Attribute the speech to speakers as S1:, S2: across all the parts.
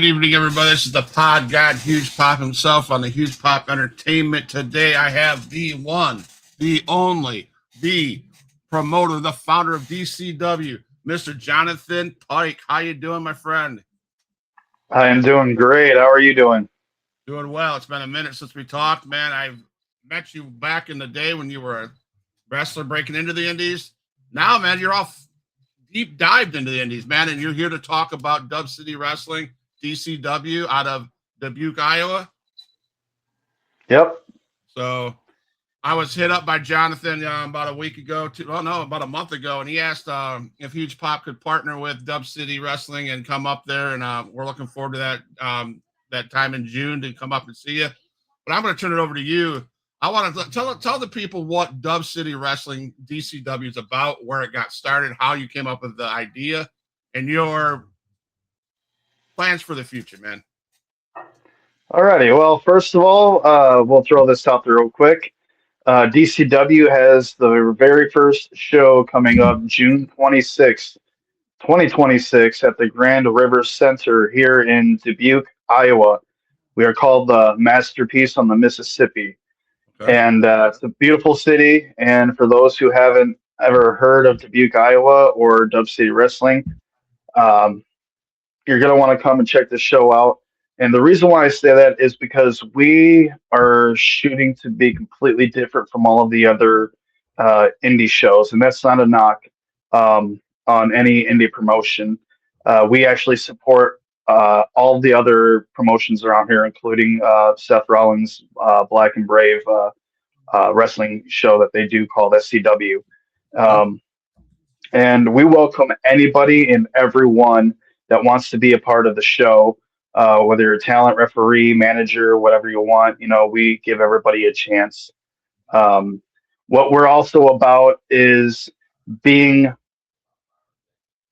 S1: good evening, everybody. This is the Pod God, Huge Pop himself on the Huge Pop Entertainment. Today I have the one, the only, the promoter, the founder of DCW, Mr. Jonathan Pike. How you doing, my friend?
S2: I am doing great. How are you doing?
S1: Doing well. It's been a minute since we talked, man. I've met you back in the day when you were a wrestler breaking into the indies. Now, man, you're all deep dived into the indies, man, and you're here to talk about Dub City Wrestling, DCW, out of Dubuque, Iowa.
S2: Yep.
S1: So I was hit up by Jonathan about a week ago, about a month ago, and he asked if Huge Pop could partner with Dub City Wrestling and come up there, and we're looking forward to that time in June to come up and see you. But I'm going to turn it over to you. I want to tell the people what Dub City Wrestling DCW is about, where it got started, how you came up with the idea, and your plans for the future, man.
S2: Alrighty. Well, first of all, we'll throw this out there real quick. DCW has the very first show coming up June 26th, 2026 at the Grand River Center here in Dubuque, Iowa. We are called the Masterpiece on the Mississippi.
S1: Okay.
S2: And it's a beautiful city. And for those who haven't ever heard of Dubuque, Iowa or Dub City Wrestling, um, you're going to want to come and check this show out. And the reason why I say that is because we are shooting to be completely different from all of the other indie shows. And that's not a knock on any indie promotion. We actually support all the other promotions around here, including Seth Rollins' Black and Brave wrestling show that they do called SCW. And we welcome anybody and everyone that wants to be a part of the show, whether you're a talent, referee, manager, whatever you want. You know, we give everybody a chance. What we're also about is being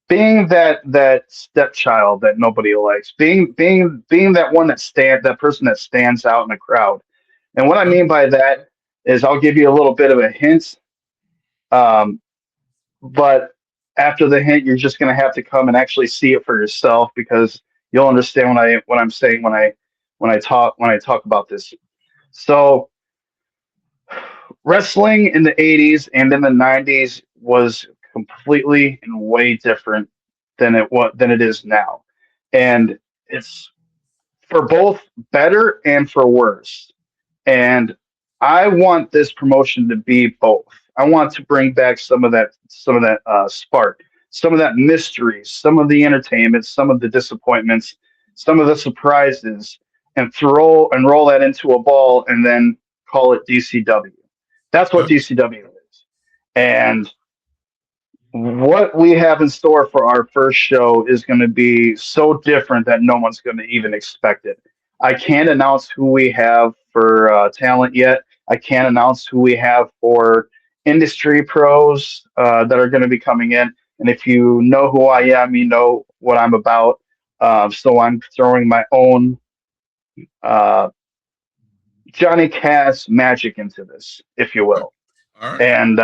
S2: that stepchild that nobody likes, being that one that person that stands out in the crowd. And what I mean by that is, I'll give you a little bit of a hint. But after the hint, you're just going to have to come and actually see it for yourself, because you'll understand what I'm saying when I talk about this. So wrestling in the 80s and in the 90s was completely and way different than it is now. And it's for both better and for worse. And I want this promotion to be both. I want to bring back some of that spark, some of that mystery, some of the entertainment, some of the disappointments, some of the surprises, and roll that into a ball and then call it DCW. That's what DCW is. And what we have in store for our first show is going to be so different that no one's going to even expect it. I can't announce who we have for talent yet. I can't announce who we have for industry pros that are going to be coming in. And if you know who I am, you know what I'm about. So I'm throwing my own Johnny Cass magic into this, if you will.
S1: All right.
S2: And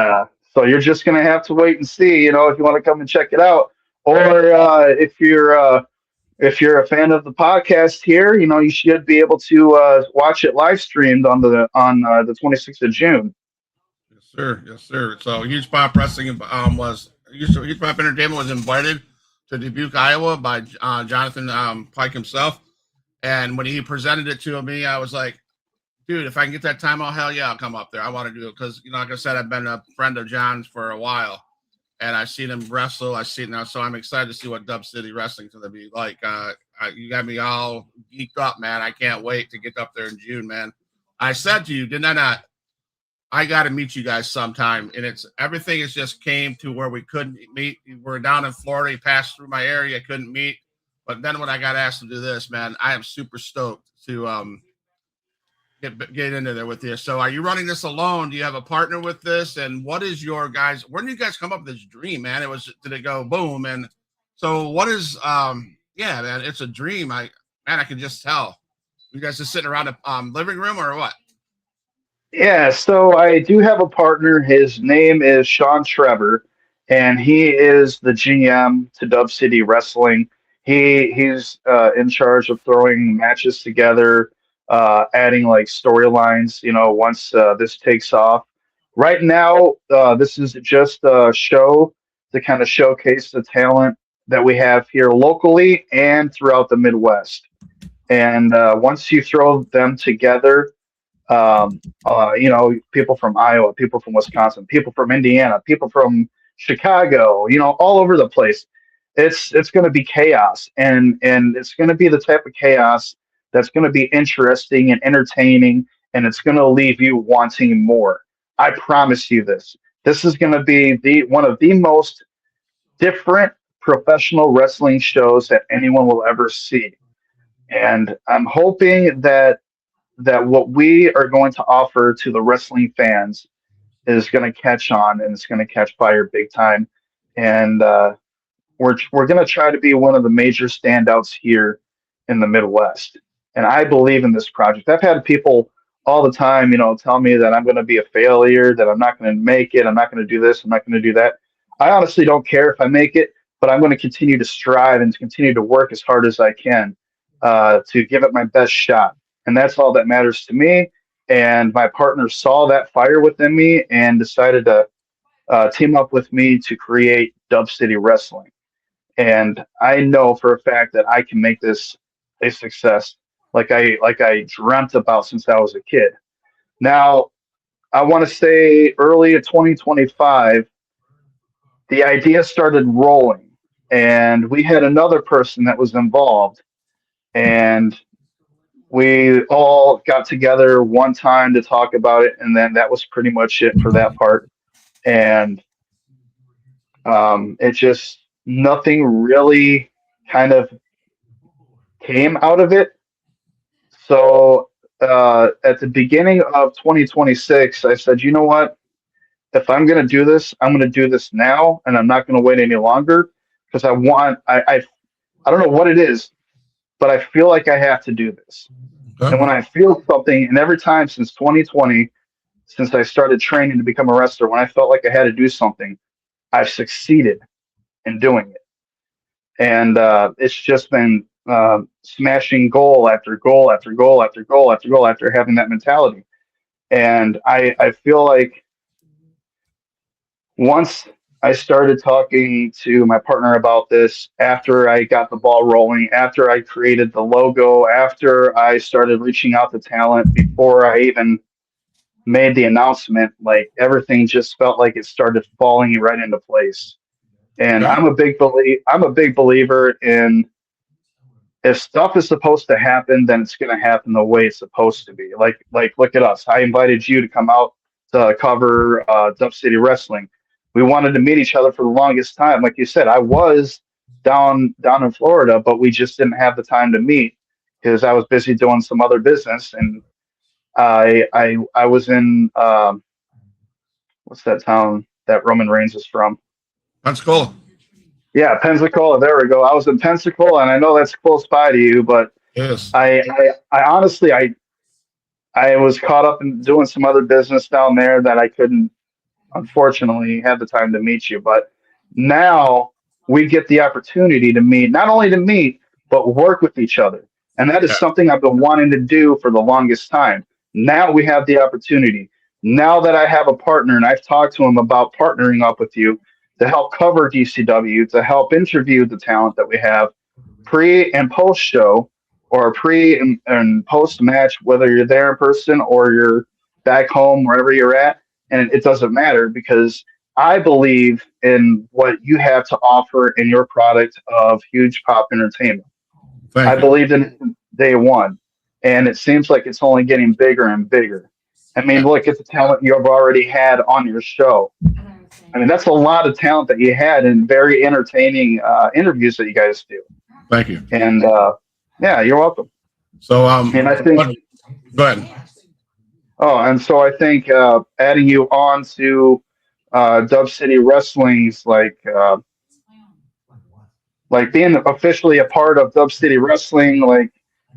S2: so you're just going to have to wait and see, you know, if you want to come and check it out. Or if you're a fan of the podcast here, you know, you should be able to watch it live streamed on the 26th of June.
S1: Yes, sir. Yes, sir. So Huge Pop Wrestling Huge Pop Entertainment was invited to Dubuque, Iowa by Jonathan Pike himself. And when he presented it to me, I was like, dude, if I can get that time, hell yeah, I'll come up there. I want to do it because, you know, like I said, I've been a friend of John's for a while, and I've seen him wrestle. I see it now, so I'm excited to see what Dub City Wrestling's going to be like. You got me all geeked up, man. I can't wait to get up there in June, man. I said to you, didn't I not? I got to meet you guys sometime, and everything has just came to where we couldn't meet. We're down in Florida. He passed through my area, couldn't meet. But then when I got asked to do this, man, I am super stoked to get into there with you. So are you running this alone? Do you have a partner with this? And what is your guys, where did you guys come up with this dream, man? Did it go boom? And so what is, yeah, man, it's a dream. I can just tell. You guys just sitting around a living room or what?
S2: Yeah, so I do have a partner. His name is Sean Trevor, and he is the GM to Dub City Wrestling. he's in charge of throwing matches together, adding like storylines. Once this takes off. Right now, this is just a show to kind of showcase the talent that we have here locally and throughout the Midwest. And once you throw them together, people from Iowa, people from Wisconsin, people from Indiana, people from Chicago, all over the place. It's going to be chaos, and it's going to be the type of chaos that's going to be interesting and entertaining, and it's going to leave you wanting more. I promise you this. This is going to be the one of the most different professional wrestling shows that anyone will ever see. And I'm hoping that what we are going to offer to the wrestling fans is going to catch on and it's going to catch fire big time. And we're going to try to be one of the major standouts here in the Midwest. And I believe in this project. I've had people all the time, tell me that I'm going to be a failure, that I'm not going to make it, I'm not going to do this, I'm not going to do that. I honestly don't care if I make it, but I'm going to continue to strive and to continue to work as hard as I can to give it my best shot. And that's all that matters to me. And my partner saw that fire within me and decided to team up with me to create Dub City Wrestling. And I know for a fact that I can make this a success, like I dreamt about since I was a kid. Now, I want to say early in 2025, the idea started rolling, and we had another person that was involved, and we all got together one time to talk about it, and then that was pretty much it for that part. And it just nothing really kind of came out of it. So at the beginning of 2026, I said, you know what? If I'm going to do this, I'm going to do this now, and I'm not going to wait any longer because I don't know what it is, but I feel like I have to do this. And when I feel something, and every time since 2020, since I started training to become a wrestler, when I felt like I had to do something, I've succeeded in doing it. And it's just been smashing goal after goal after goal after goal after goal after having that mentality. And I feel like once I started talking to my partner about this, after I got the ball rolling, after I created the logo, after I started reaching out to talent, before I even made the announcement, like everything just felt like it started falling right into place. And
S1: Yeah.
S2: I'm a big believer in if stuff is supposed to happen, then it's going to happen the way it's supposed to be. Like look at us. I invited you to come out to cover Dub City Wrestling. We wanted to meet each other for the longest time. Like you said, I was down in Florida, but we just didn't have the time to meet because I was busy doing some other business. And I was in what's that town that Roman Reigns is from?
S1: Pensacola.
S2: Yeah, Pensacola. There we go. I was in Pensacola, and I know that's close by to you, but
S1: Yes.
S2: I honestly, I was caught up in doing some other business down there that I couldn't, unfortunately, have the time to meet you. But now we get the opportunity to meet, not only to meet, but work with each other. And that is
S1: Yeah.
S2: something I've been wanting to do for the longest time. Now we have the opportunity. Now that I have a partner, and I've talked to him about partnering up with you to help cover DCW, to help interview the talent that we have pre and post show, or pre and post match, whether you're there in person or you're back home, wherever you're at. And it doesn't matter because I believe in what you have to offer in your product of Huge Pop Entertainment. I
S1: Thank you.
S2: believed in it from day one, and it seems like it's only getting bigger and bigger. I mean,
S1: Yeah.
S2: look at the talent you've already had on your show. I mean, that's a lot of talent that you had and very entertaining interviews that you guys do.
S1: Thank you.
S2: And yeah, you're welcome.
S1: So
S2: And I think,
S1: go ahead.
S2: oh, and so I think adding you on to Dub City Wrestling's like being officially a part of Dub City Wrestling, like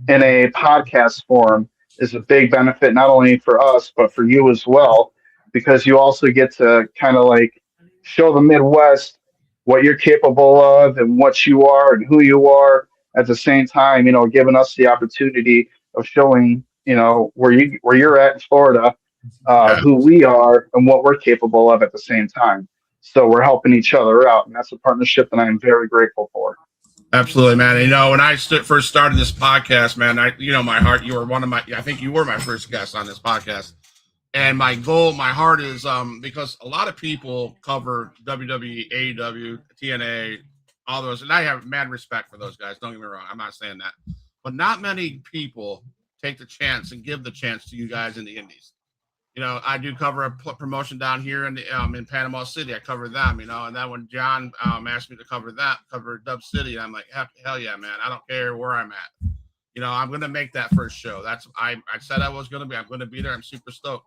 S2: in a podcast form, is a big benefit not only for us but for you as well, because you also get to kind of like show the Midwest what you're capable of and what you are and who you are. At the same time, giving us the opportunity of showing, where you're at in Florida,
S1: Yeah,
S2: who we are and what we're capable of at the same time. So we're helping each other out, and that's a partnership that I'm very grateful for.
S1: absolutely, man. When I first started this podcast, man, my heart, you were one of my, I think you were my first guest on this podcast. And my goal, my heart is because a lot of people cover WWE, AEW, TNA, all those, and I have mad respect for those guys. Don't get me wrong, I'm not saying that, but not many people take the chance and give the chance to you guys in the Indies. I do cover a promotion down here in Panama City. I cover them, and then when John asked me to cover Dub City, I'm like, hell yeah, man! I don't care where I'm at. I'm gonna make that first show. I said I was gonna be. I'm gonna be there. I'm super stoked.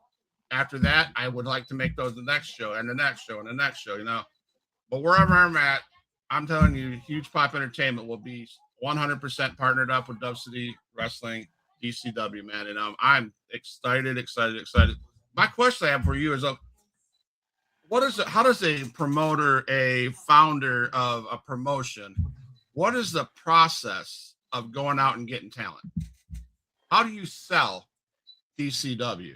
S1: After that, I would like to make those the next show and the next show and the next show. But wherever I'm at, I'm telling you, Huge Pop Entertainment will be 100% partnered up with Dub City Wrestling, DCW, man, and I'm excited. My question I have for you is, what is it? How does a promoter, a founder of a promotion, what is the process of going out and getting talent? How do you sell DCW?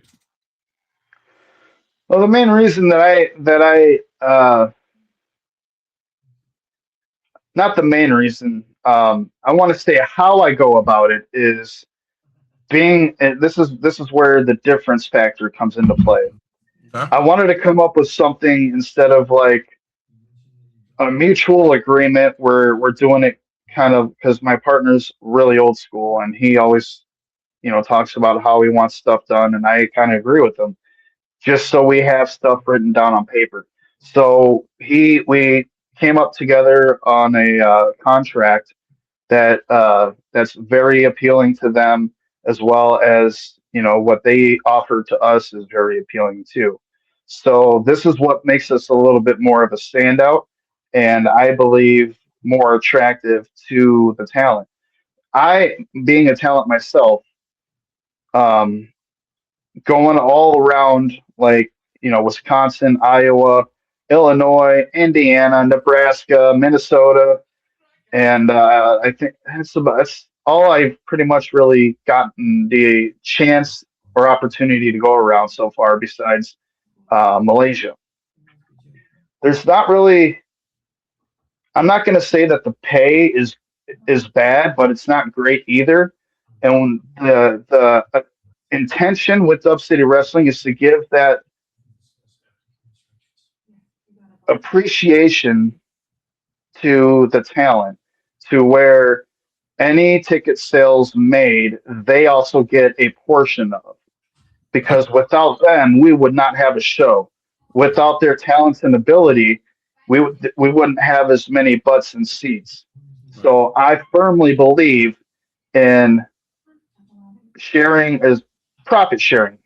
S2: Well, the main reason that I not the main reason, I want to say how I go about it is and this is where the difference factor comes into play.
S1: Okay.
S2: I wanted to come up with something instead of like a mutual agreement where we're doing it kind of because my partner's really old school and he always, talks about how he wants stuff done, and I kind of agree with him. Just so we have stuff written down on paper. So we came up together on a contract that's very appealing to them, as well as what they offer to us is very appealing too. So this is what makes us a little bit more of a standout, and I believe more attractive to the talent. I, being a talent myself, um, going all around like Wisconsin, Iowa, Illinois, Indiana, Nebraska, Minnesota, and I think that's all I've pretty much really gotten the chance or opportunity to go around so far. Besides Malaysia, there's not really. I'm not going to say that the pay is bad, but it's not great either. And the intention with Dub City Wrestling is to give that appreciation to the talent, to where any ticket sales made, they also get a portion of. Because without them, we would not have a show. Without their talents and ability, we wouldn't have as many butts and seats. So I firmly believe in sharing as profit sharing,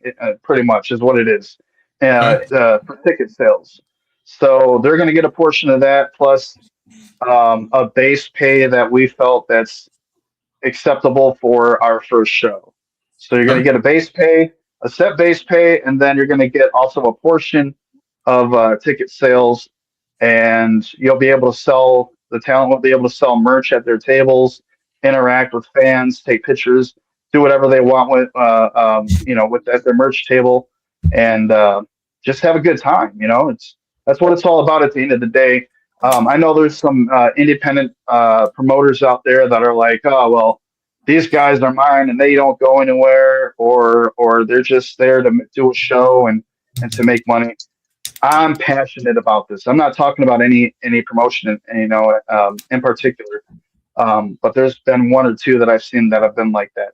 S2: pretty much is what it is,
S1: Okay.
S2: for ticket sales. So they're going to get a portion of that plus a base pay that we felt that's acceptable for our first show. So you're going to
S1: Okay.
S2: get a base pay, a set base pay, and then you're going to get also a portion of ticket sales, and you'll be able to sell. The talent will be able to sell merch at their tables, interact with fans, take pictures, do whatever they want with with at their merch table, and just have a good time. That's what it's all about at the end of the day. I know there's some independent promoters out there that are like, oh well, these guys are mine and they don't go anywhere, or they're just there to do a show and to make money. I'm passionate about this. I'm not talking about any promotion, in particular, but there's been one or two that I've seen that have been like that.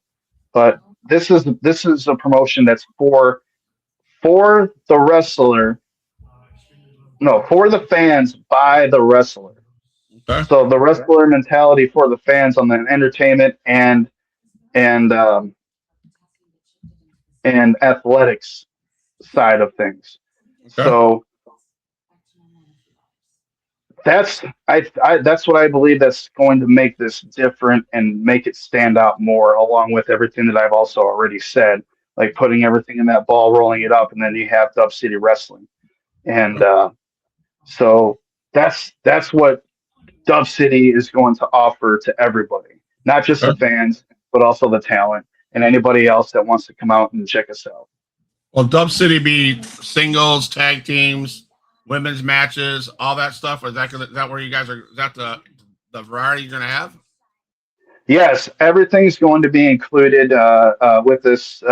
S2: But this is a promotion that's for the wrestler, no, for the fans by the wrestler.
S1: Okay.
S2: So the wrestler mentality for the fans on the entertainment and and athletics side of things.
S1: Okay.
S2: So that's what I believe that's going to make this different and make it stand out more, along with everything that I've also already said, like putting everything in that ball, rolling it up, and then you have Dub City Wrestling, and so that's what Dub City is going to offer to everybody, not just the
S1: Okay.
S2: fans, but also the talent and anybody else that wants to come out and check us out.
S1: Will Dub City be singles, tag teams, women's matches, all that stuff? Or is that where you guys are? Is that the variety you're gonna have?
S2: Yes, everything's going to be included with this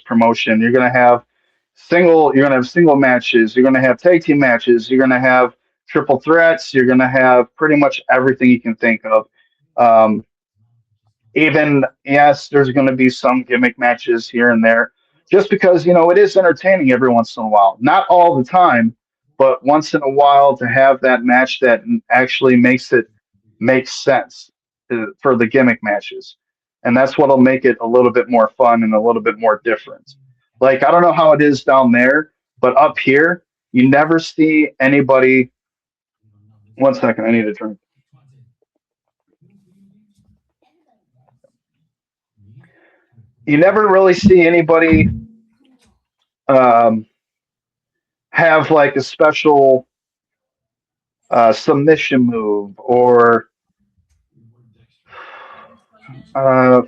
S2: promotion. You're going to have single matches. You're going to have tag team matches. You're going to have triple threats. You're going to have pretty much everything you can think of. Um, Even yes, there's going to be some gimmick matches here and there, just because it is entertaining every once in a while. Not all the time, but once in a while to have that match that actually makes it make sense for the gimmick matches, and that's what'll make it a little bit more fun and a little bit more different. Like I don't know how it is down there, but up here you never see anybody. One second, I need a drink. You never really see anybody um, have like a special submission move or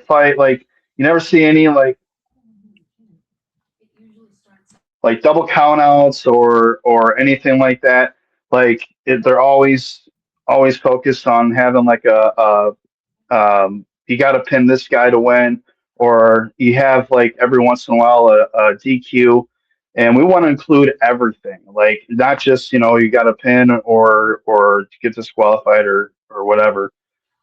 S2: fight. Like you never see any like double countouts or anything like that. Like they're always focused on having like you got to pin this guy to win, or you have like every once in a while a DQ, and we want to include everything, like not just you got to pin or get disqualified or whatever.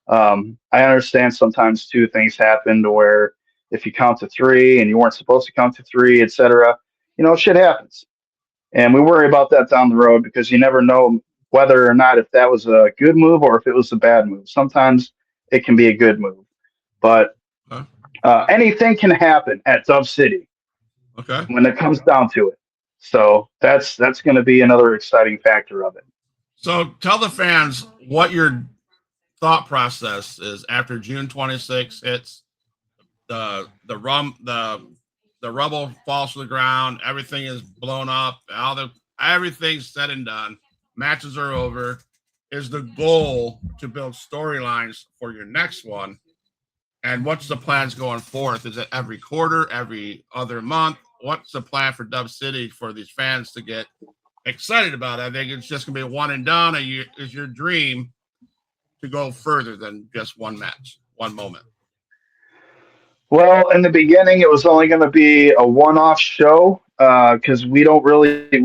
S2: I understand sometimes two things happen to where if you count to three and you weren't supposed to count to three, etc. Shit happens, and we worry about that down the road because you never know whether or not if that was a good move or if it was a bad move. Sometimes it can be a good move, but
S1: Huh?
S2: anything can happen at Dub City
S1: Okay.
S2: when it comes down to it. So that's going to be another exciting factor of it.
S1: So tell the fans what your thought process is after June 26th hits. The rubble falls to the ground. Everything is blown up. Everything's said and done. Matches are over. Is the goal to build storylines for your next one? And what's the plans going forth? Is it every quarter, every other month? What's the plan for Dub City for these fans to get excited about it? I think it's just going to be a one and done. Is your dream to go further than just one match, one moment?
S2: Well, in the beginning, it was only going to be a one-off show because we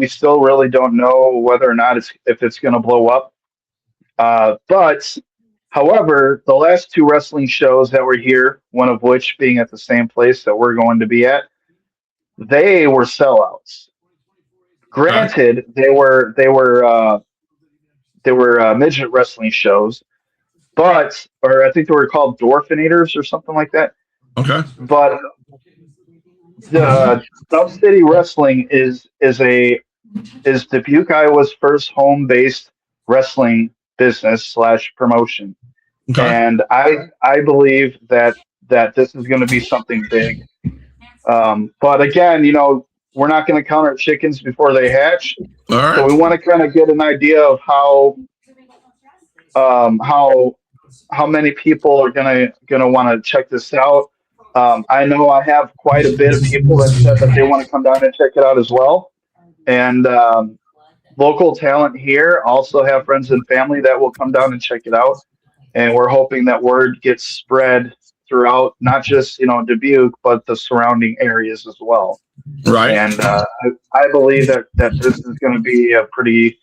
S2: still really don't know whether or not if it's going to blow up. But however, the last two wrestling shows that were here, one of which being at the same place that we're going to be at, they were sellouts.
S1: Okay.
S2: Granted, they were midget wrestling shows, or I think they were called Dorfinators or something like that.
S1: Okay.
S2: But the Dub City Wrestling is Dubuque, Iowa's first home based wrestling business slash promotion,
S1: Okay.
S2: and I believe that this is going to be something big. But again, we're not going to count our chickens before they hatch,
S1: All
S2: so
S1: right.
S2: we want to kind of get an idea of um, how how many people are gonna want to check this out. I know I have quite a bit of people that said that they want to come down and check it out as well, and local talent here also have friends and family that will come down and check it out. And we're hoping that word gets spread throughout not just Dubuque but the surrounding areas as well.
S1: Right.
S2: And I believe that this is going to be a pretty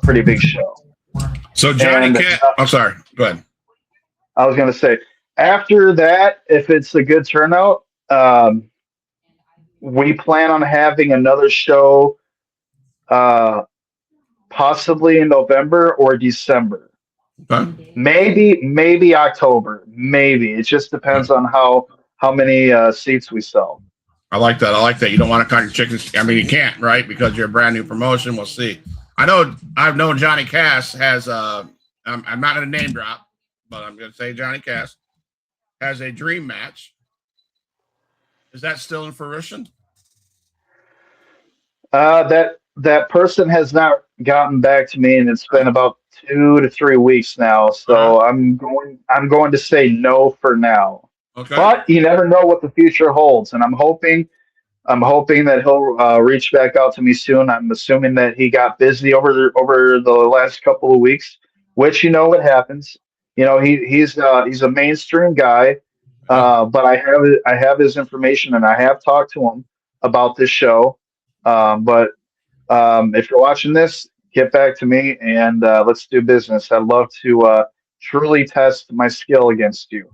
S2: big show.
S1: So Johnny
S2: And
S1: Cat. I'm sorry. Go ahead.
S2: I was going to say, after that, if it's a good turnout, we plan on having another show, uh, possibly in November or December,
S1: Okay.
S2: maybe October, maybe. It just depends on how many seats we sell.
S1: I like that. I like that. You don't want to count your chickens. I mean, you can't, right? Because you're a brand new promotion. We'll see. I've known Johnny Cass has I'm not going to name drop, but I'm going to say Johnny Cass has a dream match. Is that still in fruition?
S2: That person has not gotten back to me, and it's been about 2 to 3 weeks now. So I'm going to say no for now.
S1: Okay.
S2: But you never know what the future holds, and I'm hoping that he'll reach back out to me soon. I'm assuming that he got busy over the last couple of weeks, which what happens. He's a mainstream guy,
S1: Yeah.
S2: but I have his information and I have talked to him about this show. But if you're watching this, get back to me and let's do business. I'd love to truly test my skill against you.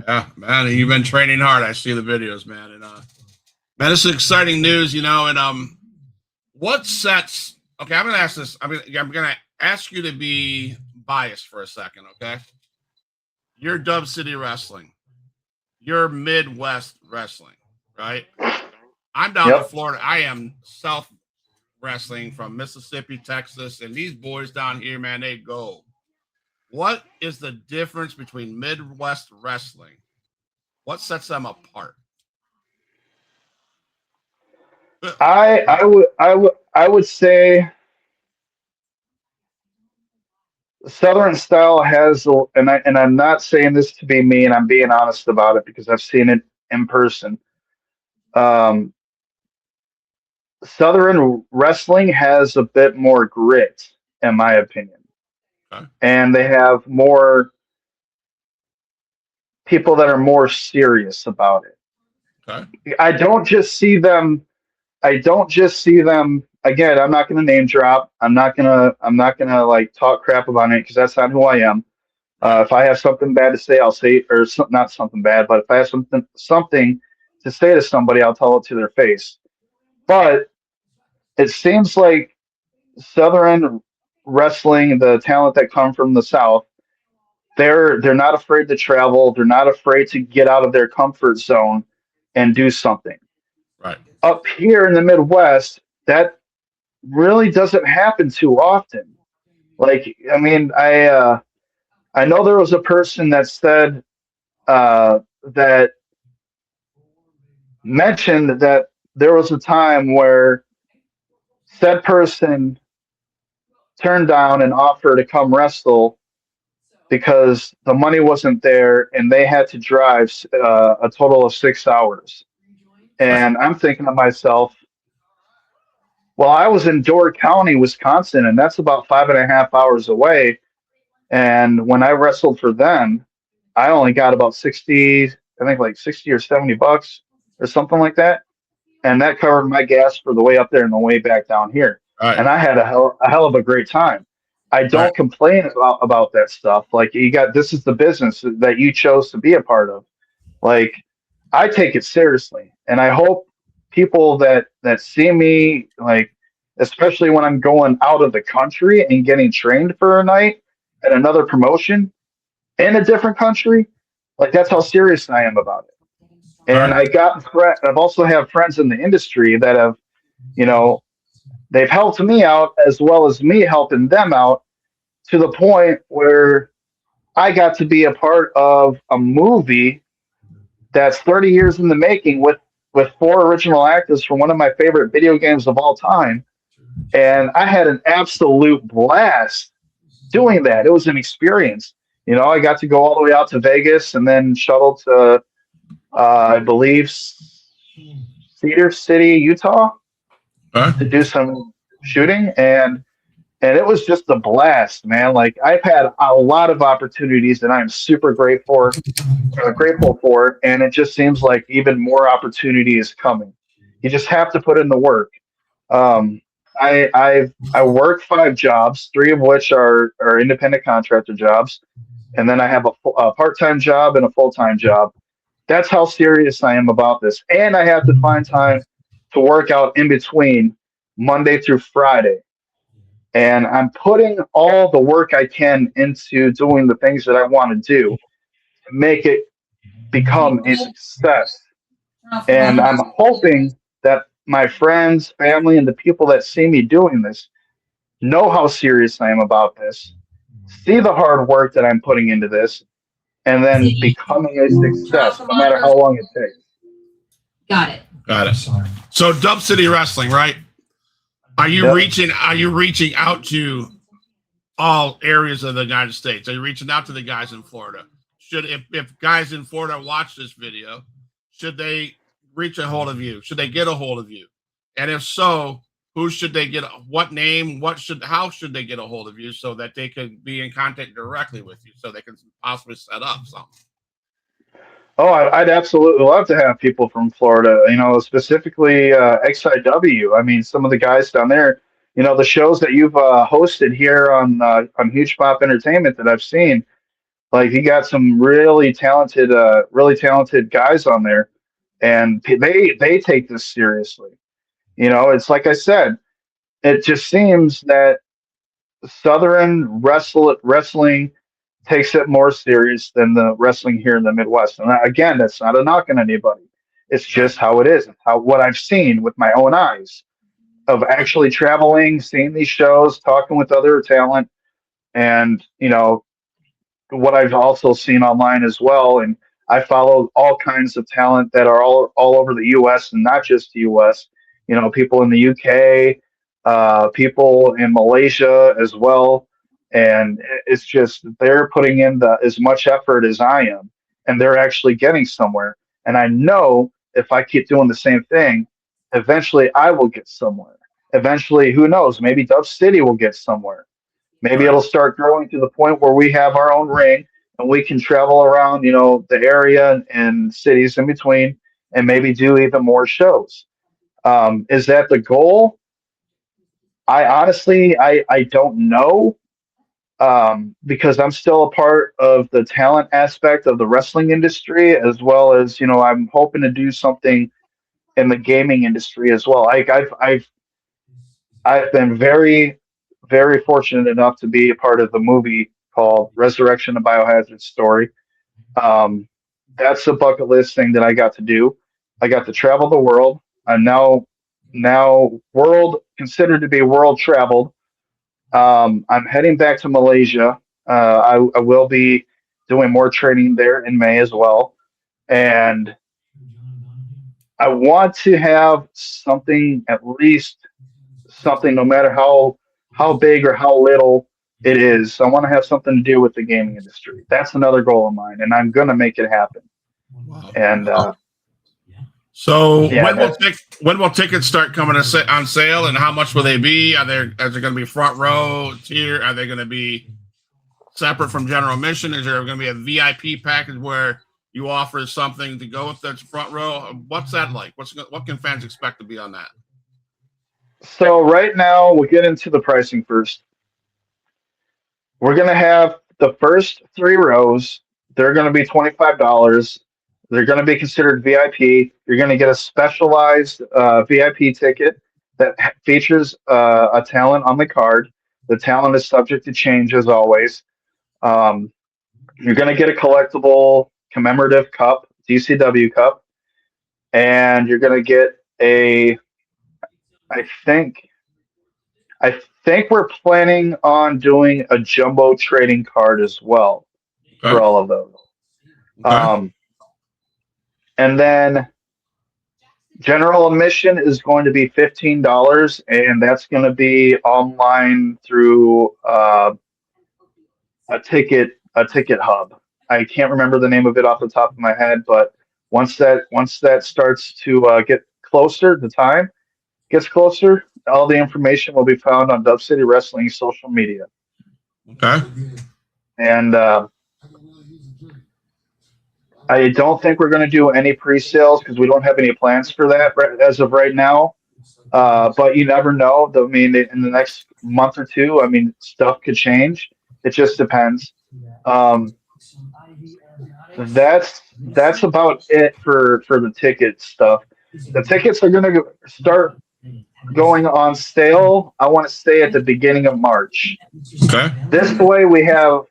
S1: Yeah, man, you've been training hard. I see the videos, man, and man, this is exciting news, and what sets? Okay, I'm gonna ask this. I'm gonna ask you to be biased for a second. Okay, you're Dub City Wrestling. You're Midwest Wrestling, right? I'm down in
S2: Yep.
S1: Florida. I am South Wrestling from Mississippi, Texas, and these boys down here, man, they go. What is the difference between Midwest Wrestling? What sets them apart?
S2: I would say Southern style has, and I'm not saying this to be mean. I'm being honest about it because I've seen it in person. Um, Southern wrestling has a bit more grit, in my opinion,
S1: Okay.
S2: and they have more people that are more serious about it.
S1: Okay.
S2: I don't just see them. I don't just see them. Again, I'm not going to name drop. I'm not gonna like talk crap about it because that's not who I am.
S1: Right.
S2: If I have something bad to say, I'll say it, or not something bad, but if I have something to say to somebody, I'll tell it to their face. But it seems like Southern wrestling, the talent that come from the South, they're not afraid to travel. They're not afraid to get out of their comfort zone and do something.
S1: Right.
S2: Up here in the Midwest, that really doesn't happen too often. Like, I mean, I know there was a person that said that mentioned that there was a time where said person turned down an offer to come wrestle because the money wasn't there and they had to drive a total of 6 hours.
S1: Right.
S2: And I'm thinking to myself, well, I was in Door County, Wisconsin, and that's about 5.5 hours away. And when I wrestled for them, I only got about 60, I think like 60 or $70 or something like that. And that covered my gas for the way up there and the way back down here.
S1: Right.
S2: And I had a hell of a great time. I
S1: Right.
S2: don't complain about that stuff. Like this is the business that you chose to be a part of. Like I take it seriously, and I hope people that see me, like especially when I'm going out of the country and getting trained for a night at another promotion in a different country, like that's how serious I am about it. And
S1: Right.
S2: I've also have friends in the industry that have, you know, they've helped me out as well as me helping them out to the point where I got to be a part of a movie that's 30 years in the making with four original actors from one of my favorite video games of all time. And I had an absolute blast doing that. It was an experience. I got to go all the way out to Vegas and then shuttle to, I believe, Cedar City, Utah,
S1: Right.
S2: to do some shooting, and it was just a blast, man. Like I've had a lot of opportunities, and I'm super grateful for, and it just seems like even more opportunity is coming. You just have to put in the work. Um, I work 5 jobs, three of which are independent contractor jobs, and then I have a part-time job and a full-time job. That's how serious I am about this, and I have to find time to work out in between Monday through Friday. And I'm putting all the work I can into doing the things that I want to do to make it become a success. And I'm hoping that my friends, family, and the people that see me doing this know how serious I am about this, see the hard work that I'm putting into this, and then becoming a success, no matter how long it takes.
S3: Got it.
S1: Got it. So Dub City Wrestling, right? Are you
S2: Yep.
S1: reaching out to all areas of the United States? Are you reaching out to the guys in Florida? Should if guys in Florida watch this video, should they reach a hold of you? Should they get a hold of you? And if so, who should they get? What name? How should they get a hold of you so that they could be in contact directly with you, so they can possibly set up something?
S2: Oh, I'd absolutely love to have people from Florida, specifically XIW. I mean, some of the guys down there, the shows that you've hosted here on Huge Pop Entertainment that I've seen, like you got some really talented guys on there, and they take this seriously. It's like I said, it just seems that Wrestling takes it more serious than the wrestling here in the Midwest. And again, that's not a knock on anybody. It's just how it is. It's what I've seen with my own eyes of actually traveling, seeing these shows, talking with other talent, and what I've also seen online as well. And I follow all kinds of talent that are all over the U.S. and not just the U.S. People in the UK, people in Malaysia as well. And it's just they're putting in as much effort as I am, and they're actually getting somewhere. And I know if I keep doing the same thing, eventually I will get somewhere. Eventually, who knows? Maybe Dove City will get somewhere. Maybe it'll start growing to the point where we have our own ring and we can travel around, the area and cities in between, and maybe do even more shows. Is that the goal? I honestly, I don't know, because I'm still a part of the talent aspect of the wrestling industry, as well as, I'm hoping to do something in the gaming industry as well. Like I've been very, very fortunate enough to be a part of the movie called Resurrection: A Biohazard Story. Um, that's a bucket list thing that I got to do. I got to travel the world. I'm now world considered to be world traveled. I'm heading back to Malaysia. I will be doing more training there in May as well, and I want to have something, at least something, no matter how big or how little it is. I want to have something to do with the gaming industry. That's another goal of mine, and I'm gonna make it happen.
S1: Wow.
S2: And
S1: So
S2: yeah,
S1: when will tickets start coming on sale, and how much will they be? Are there going to be front row tier? Are they going to be separate from general admission? Is there going to be a VIP package where you offer something to go with that front row? What's that like? What can fans expect to be on that?
S2: so right now we'll get into the pricing first. We're gonna have the first 3 rows. They're gonna be $25. They're gonna be considered VIP. You're gonna get a specialized VIP ticket that features a talent on the card. The talent is subject to change as always. Um, you're gonna get a collectible commemorative cup, DCW cup, and you're gonna get a. I think I think we're planning on doing a jumbo trading card as well for
S1: Okay.
S2: all of those.
S1: Okay.
S2: Um, and then general admission is going to be $15, and that's going to be online through a ticket hub. I can't remember the name of it off the top of my head, but once that starts to get closer, the time gets closer, all the information will be found on Dub City Wrestling social media.
S1: Okay.
S2: And I don't think we're going to do any pre-sales because we don't have any plans for that as of right now. But you never know. I mean, in the next month or two, I mean, stuff could change. It just depends. That's about it for the ticket stuff. The tickets are going to start going on sale. I want to say at the beginning of March.
S1: Okay.
S2: This way, we have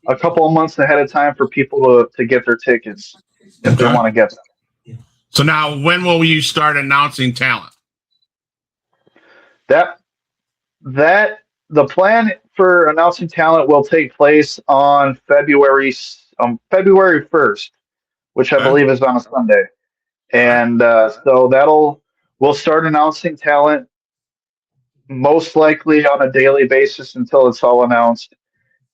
S2: a couple of months ahead of time for people to get their tickets if they
S1: Okay.
S2: want to get them.
S1: So now, when will you start announcing talent?
S2: That the plan for announcing talent will take place on February 1st, which I
S1: Okay.
S2: believe is on a Sunday, and so we'll start announcing talent most likely on a daily basis until it's all announced.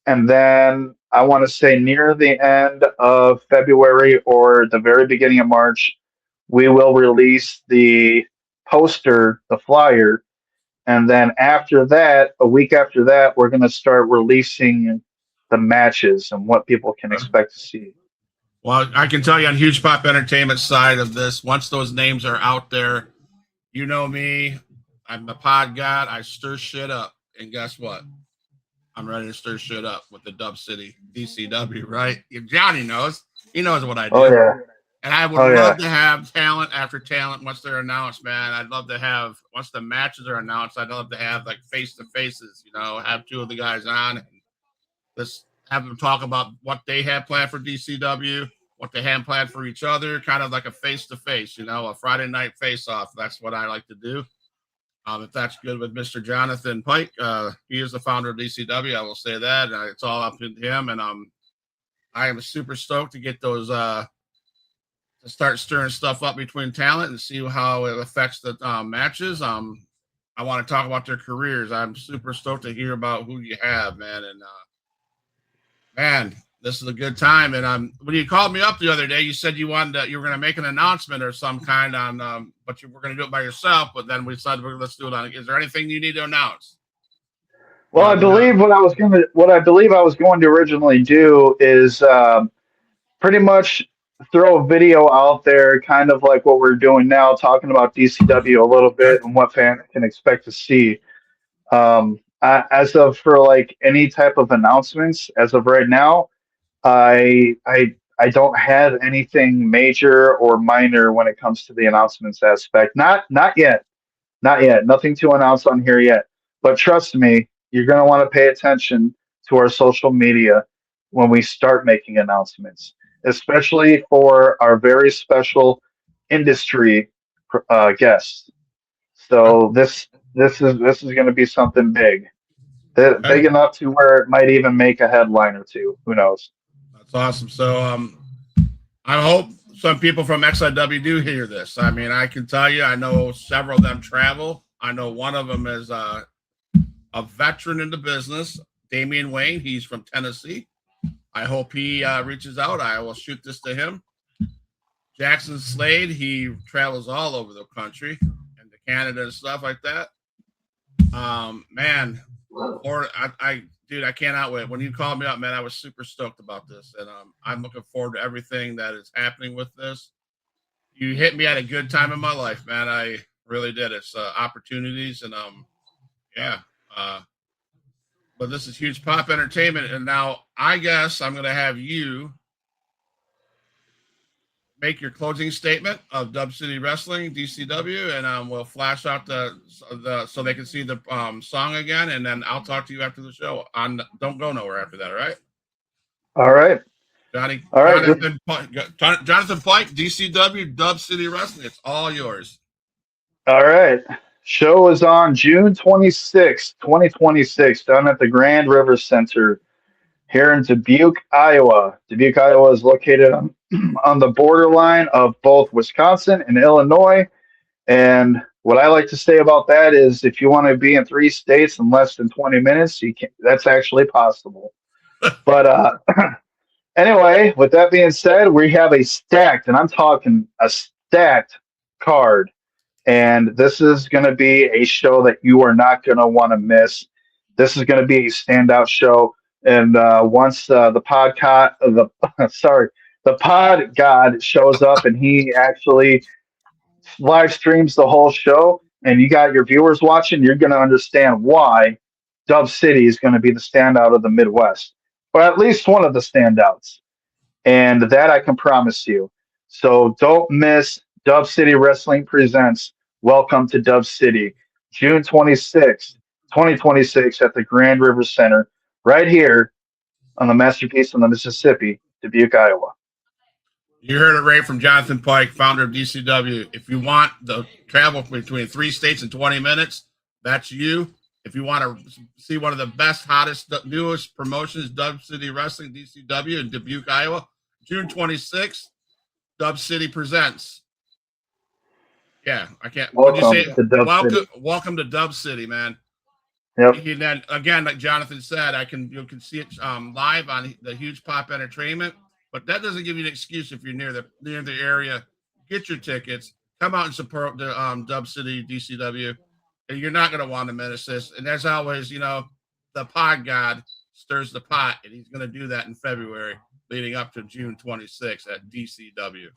S2: And then I want to say near the end of February or the very beginning of March, we will release the poster, the flyer. And then after that, a week after that, we're going to start releasing the matches and what people can expect to see.
S1: Well, I can tell you on Huge Pop Entertainment side of this, once those names are out there, you know me, I'm a pod god. I stir shit up. And guess what? I'm ready to stir shit up with the Dub City DCW, right? If Johnny knows. He knows what I do.
S2: Oh, yeah.
S1: And I would
S2: Oh, yeah.
S1: love to have talent after talent once they're announced, man. I'd love to have, once the matches are announced, I'd love to have like face to faces, you know, have two of the guys on and let's have them talk about what they have planned for DCW, what they have planned for each other, kind of like a face to face, you know, a Friday night face off. That's what I like to do. If that's good with Mr. Jonathan Pike, he is the founder of DCW. I will say that. It's all up to him. And I am super stoked to get those, to start stirring stuff up between talent and see how it affects the matches. I want to talk about their careers. I'm super stoked to hear about who you have, man. And, man, this is a good time. And when you called me up the other day, you said you were going to make an announcement or some kind on, but you were going to do it by yourself. But then we decided let's do it on. Is there anything you need to announce?
S2: Well, I believe what I believe I was going to originally do is pretty much throw a video out there, kind of like what we're doing now, talking about DCW a little bit and what fans can expect to see. As of for like any type of announcements, as of right now, I don't have anything major or minor when it comes to the announcements aspect. Not yet. Not yet. Nothing to announce on here yet. But trust me, you're going to want to pay attention to our social media when we start making announcements, especially for our very special industry guests. So this is going to be something big, big enough to where it might even make a headline or two. Who knows?
S1: That's awesome. So I hope some people from XIW do hear this. I mean, I can tell you, I know several of them travel. I know one of them is a veteran in the business, Damian Wayne. He's from Tennessee. I hope he reaches out. I will shoot this to him. Jackson Slade, he travels all over the country and to Canada and stuff like that. Man, or dude, I cannot wait. When you called me up, man, I was super stoked about this, and I'm looking forward to everything that is happening with this. You hit me at a good time in my life, man. I really did. It's opportunities, and yeah. But this is Huge Pop Entertainment, and now I guess I'm going to have you make your closing statement of Dub City Wrestling DCW, and we'll flash out the so they can see the song again, and then I'll talk to you after the show. Don't go nowhere after that. All right.
S2: All right.
S1: Johnny.
S2: All right.
S1: Jonathan Pike, DCW Dub City Wrestling. It's all yours.
S2: All right. Show is on June 26th, 2026, down at the Grand River Center here in Dubuque, Iowa. Dubuque, Iowa is located on the borderline of both Wisconsin and Illinois. And what I like to say about that is if you want to be in 3 states in less than 20 minutes, you can. That's actually possible. But anyway, with that being said, we have a stacked, and I'm talking a stacked card. And this is going to be a show that you are not going to want to miss. This is going to be a standout show. And once the pod god shows up and he actually live streams the whole show, and you got your viewers watching, you're going to understand why Dub City is going to be the standout of the Midwest, or at least one of the standouts. And that I can promise you. So don't miss Dub City Wrestling presents Welcome to Dub City, June 26th, 2026 at the Grand River Center, right here on the Masterpiece on the Mississippi, Dubuque, Iowa.
S1: You heard it right from Jonathan Pike, founder of DCW. If you want the travel between 3 states in 20 minutes, that's you. If you want to see one of the best, hottest, newest promotions, Dub City Wrestling, DCW in Dubuque, Iowa, June 26th, Dub City presents. Yeah, I can't. What do you say? Welcome to Dub City, man.
S2: Yep.
S1: And then again, like Jonathan said, you can see it live on the Huge Pop Entertainment, but that doesn't give you an excuse if you're near the area. Get your tickets, come out and support the Dub City DCW, and you're not going to want to miss this. And as always, the Pod God stirs the pot, and he's going to do that in February, leading up to June 26th at DCW.